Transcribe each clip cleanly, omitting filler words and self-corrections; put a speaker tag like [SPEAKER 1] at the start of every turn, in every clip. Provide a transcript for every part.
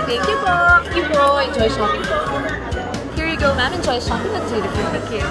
[SPEAKER 1] Thank you po. Thank you po. Enjoy shopping po. Here you go, ma'am. Enjoy shopping at duty free. Thank you.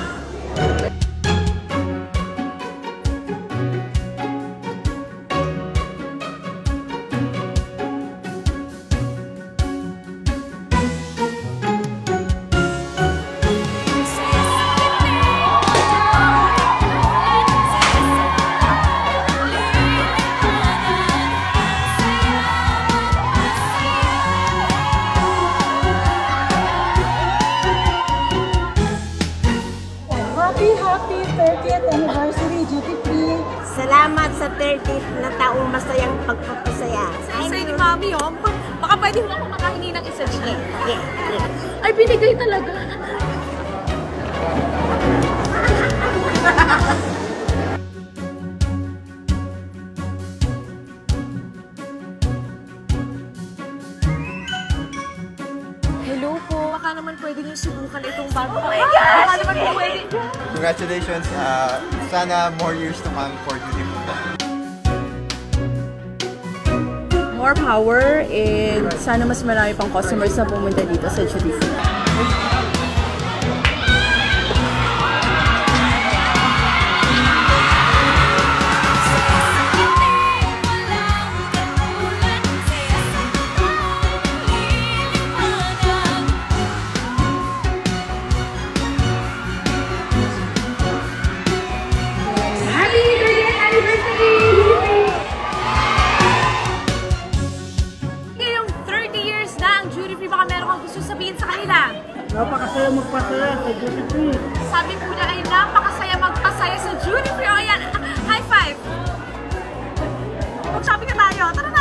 [SPEAKER 2] Happy 30th anniversary, duty free.
[SPEAKER 3] Salamat sa 30th na taong masayang pagpapasaya.
[SPEAKER 1] Sa'yo ni Mami, oh. Baka pwede mo ako makahingi ng isa siya.
[SPEAKER 3] Yeah.
[SPEAKER 1] Ay, binigay talaga. Hello po. Baka naman pwede niyo subukan itong bago. Oh my gosh! Baka naman po pwede.
[SPEAKER 4] Congratulations. Sana more years to come for Duty Free.
[SPEAKER 2] More power and sana mas marami pang customers na pumunta dito sa duty free.
[SPEAKER 1] Sabihin sa kanila.
[SPEAKER 2] Napakasaya magpasaya sa duty free.
[SPEAKER 1] Sabi po niya ay napakasaya magpasaya sa duty free. O yan, high five! Mag-shopping na tayo. Tara na!